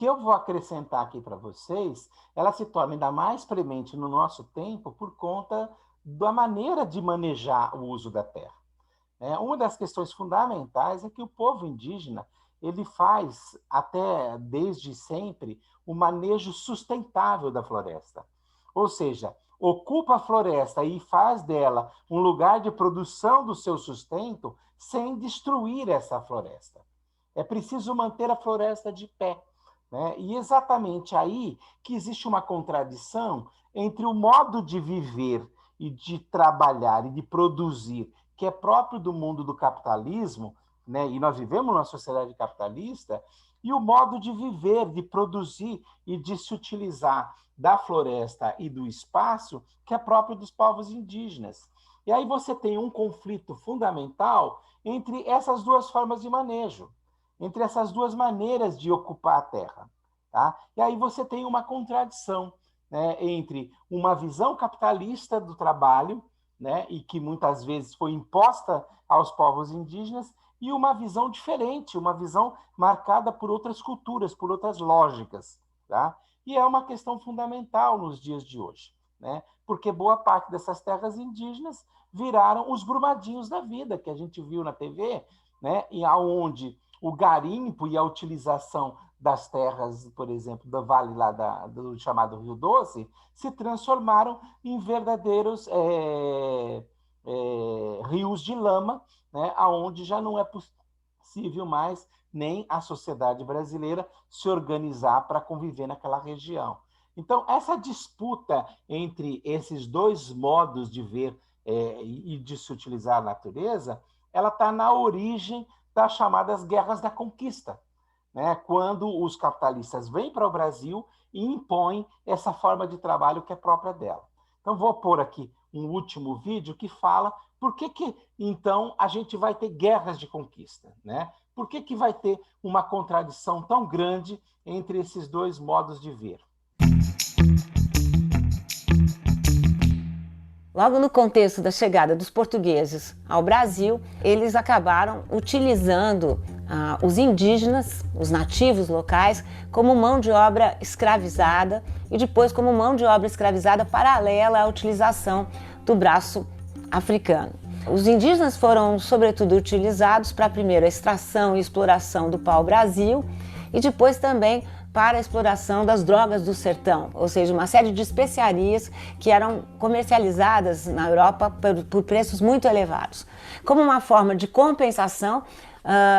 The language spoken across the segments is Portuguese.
que eu vou acrescentar aqui para vocês, ela se torna ainda mais premente no nosso tempo por conta da maneira de manejar o uso da terra. Uma das questões fundamentais é que o povo indígena ele faz, até desde sempre, o manejo sustentável da floresta. Ou seja, ocupa a floresta e faz dela um lugar de produção do seu sustento sem destruir essa floresta. É preciso manter a floresta de pé. Né? E exatamente aí que existe uma contradição entre o modo de viver e de trabalhar e de produzir que é próprio do mundo do capitalismo, né? E nós vivemos numa sociedade capitalista, e o modo de viver, de produzir e de se utilizar da floresta e do espaço que é próprio dos povos indígenas. E aí você tem um conflito fundamental entre essas duas formas de manejo, entre essas duas maneiras de ocupar a terra. Tá? E aí você tem uma contradição, né, entre uma visão capitalista do trabalho, né, e que muitas vezes foi imposta aos povos indígenas, e uma visão diferente, uma visão marcada por outras culturas, por outras lógicas. Tá? E é uma questão fundamental nos dias de hoje, né? Porque boa parte dessas terras indígenas viraram os brumadinhos da vida, que a gente viu na TV, né? E aonde o garimpo e a utilização das terras, por exemplo, do vale lá do chamado Rio Doce, se transformaram em verdadeiros rios de lama, né, aonde já não é possível mais nem a sociedade brasileira se organizar para conviver naquela região. Então, essa disputa entre esses dois modos de ver e de se utilizar a natureza, ela está na origem das chamadas guerras da conquista, né? Quando os capitalistas vêm para o Brasil e impõem essa forma de trabalho que é própria dela. Então, vou pôr aqui um último vídeo que fala por que, então, a gente vai ter guerras de conquista, né? Por que vai ter uma contradição tão grande entre esses dois modos de ver? Logo no contexto da chegada dos portugueses ao Brasil, eles acabaram utilizando os indígenas, os nativos locais, como mão de obra escravizada e depois como mão de obra escravizada paralela à utilização do braço africano. Os indígenas foram, sobretudo, utilizados para, primeiro, a extração e exploração do pau-brasil e depois também para a exploração das drogas do sertão, ou seja, uma série de especiarias que eram comercializadas na Europa por preços muito elevados. Como uma forma de compensação,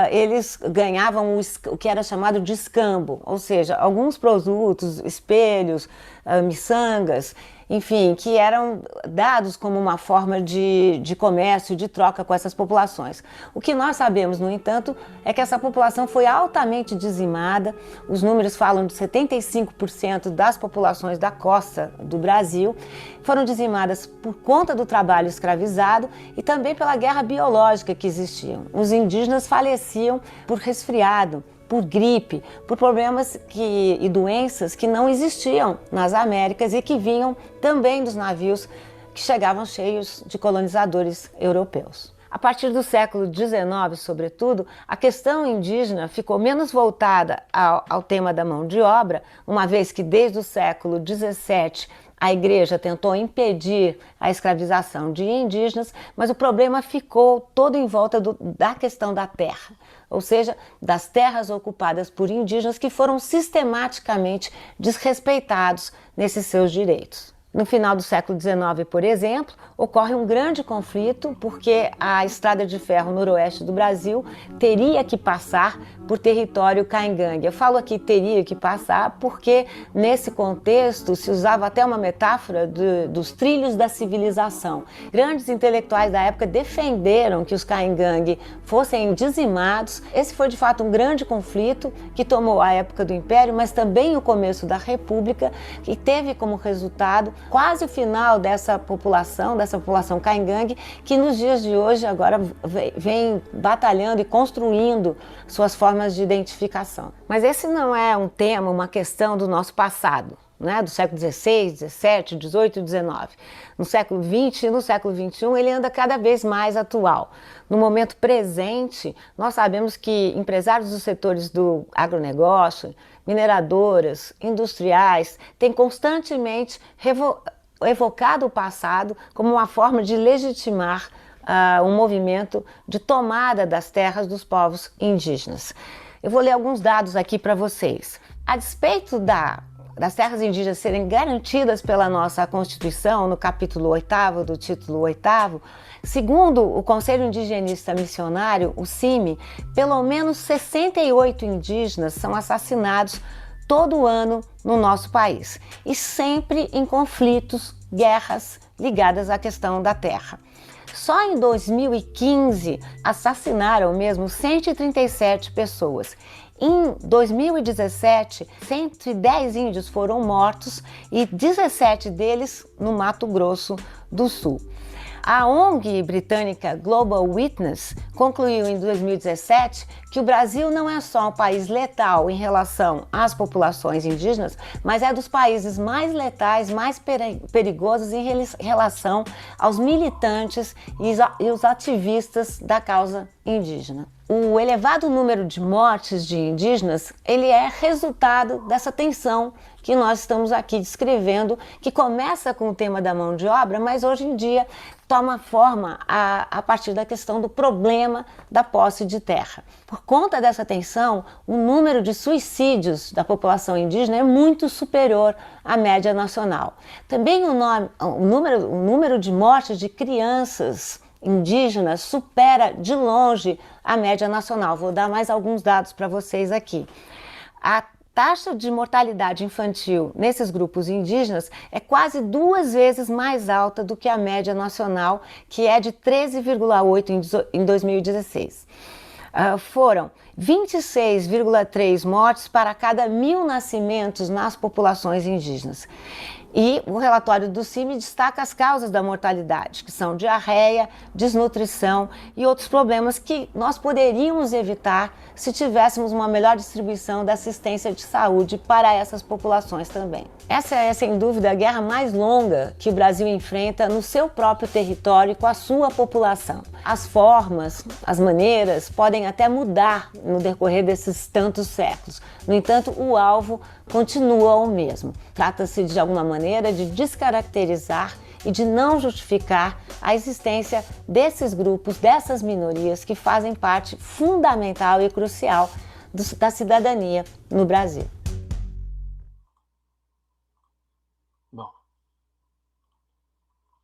eles ganhavam o que era chamado de escambo, ou seja, alguns produtos, espelhos, miçangas, enfim, que eram dados como uma forma de comércio, de troca com essas populações. O que nós sabemos, no entanto, é que essa população foi altamente dizimada. Os números falam de 75% das populações da costa do Brasil foram dizimadas por conta do trabalho escravizado e também pela guerra biológica que existia. Os indígenas faleciam por resfriado, por gripe, por problemas e doenças que não existiam nas Américas e que vinham também dos navios que chegavam cheios de colonizadores europeus. A partir do século XIX, sobretudo, a questão indígena ficou menos voltada ao tema da mão de obra, uma vez que desde o século XVII a igreja tentou impedir a escravização de indígenas, mas o problema ficou todo em volta da questão da terra, ou seja, das terras ocupadas por indígenas que foram sistematicamente desrespeitados nesses seus direitos. No final do século XIX, por exemplo, ocorre um grande conflito porque a estrada de ferro noroeste do Brasil teria que passar por território caingangue. Eu falo aqui teria que passar porque nesse contexto se usava até uma metáfora dos trilhos da civilização. Grandes intelectuais da época defenderam que os caingangue fossem dizimados. Esse foi de fato um grande conflito que tomou a época do Império, mas também o começo da República, e teve como resultado quase o final dessa população caingangue, que nos dias de hoje agora vem batalhando e construindo suas formas de identificação. Mas esse não é um tema, uma questão do nosso passado. né, do século XVI, XVII, XVIII e XIX. No século XX e no século XXI, ele anda cada vez mais atual. No momento presente, nós sabemos que empresários dos setores do agronegócio, mineradoras, industriais, têm constantemente evocado o passado como uma forma de legitimar um movimento de tomada das terras dos povos indígenas. Eu vou ler alguns dados aqui para vocês. A despeito das terras indígenas serem garantidas pela nossa Constituição, no capítulo 8º do título 8º, segundo o Conselho Indigenista Missionário, o CIMI, pelo menos 68 indígenas são assassinados todo ano no nosso país, e sempre em conflitos, guerras ligadas à questão da terra. Só em 2015 assassinaram mesmo 137 pessoas. Em 2017, 110 índios foram mortos e 17 deles no Mato Grosso do Sul. A ONG britânica Global Witness concluiu em 2017 que o Brasil não é só um país letal em relação às populações indígenas, mas é dos países mais letais, mais perigosos em relação aos militantes e os ativistas da causa indígena. O elevado número de mortes de indígenas, ele é resultado dessa tensão que nós estamos aqui descrevendo, que começa com o tema da mão de obra, mas hoje em dia toma forma a partir da questão do problema da posse de terra. Por conta dessa tensão, o número de suicídios da população indígena é muito superior à média nacional. Também o número de mortes de crianças indígenas supera de longe a média nacional. Vou dar mais alguns dados para vocês aqui. A taxa de mortalidade infantil nesses grupos indígenas é quase 2 vezes mais alta do que a média nacional, que é de 13,8 em 2016. Foram 26,3 mortes para cada 1.000 nascimentos nas populações indígenas. E o relatório do CIMI destaca as causas da mortalidade, que são diarreia, desnutrição e outros problemas que nós poderíamos evitar se tivéssemos uma melhor distribuição da assistência de saúde para essas populações também. Essa é, sem dúvida, a guerra mais longa que o Brasil enfrenta no seu próprio território e com a sua população. As formas, as maneiras podem até mudar no decorrer desses tantos séculos. No entanto, o alvo continua o mesmo. Trata-se, de alguma maneira, de descaracterizar e de não justificar a existência desses grupos, dessas minorias que fazem parte fundamental e crucial da cidadania no Brasil. Bom,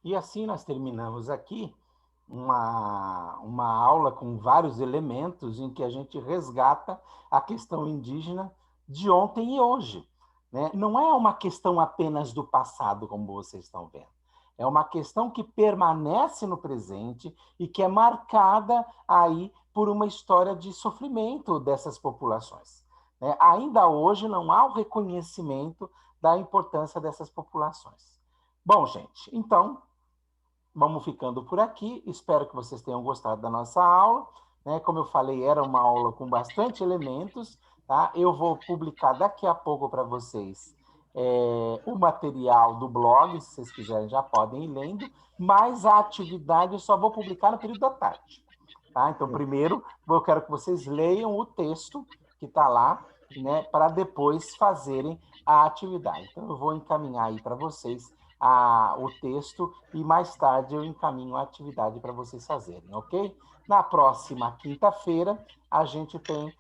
e assim nós terminamos aqui uma aula com vários elementos em que a gente resgata a questão indígena de ontem e hoje, né? Não é uma questão apenas do passado, como vocês estão vendo. É uma questão que permanece no presente e que é marcada aí por uma história de sofrimento dessas populações, né? Ainda hoje não há o reconhecimento da importância dessas populações. Bom, gente, então vamos ficando por aqui. Espero que vocês tenham gostado da nossa aula, né? Como eu falei, era uma aula com bastante elementos, tá? Eu vou publicar daqui a pouco para vocês o material do blog, se vocês quiserem já podem ir lendo, mas a atividade eu só vou publicar no período da tarde. Tá? Então, primeiro, eu quero que vocês leiam o texto que está lá, né, para depois fazerem a atividade. Então, eu vou encaminhar aí para vocês o texto e mais tarde eu encaminho a atividade para vocês fazerem, ok? Na próxima quinta-feira, a gente tem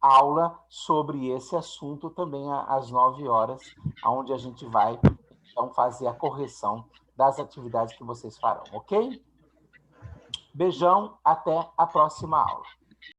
aula sobre esse assunto também às 9 horas, onde a gente vai então fazer a correção das atividades que vocês farão, ok? Beijão, até a próxima aula.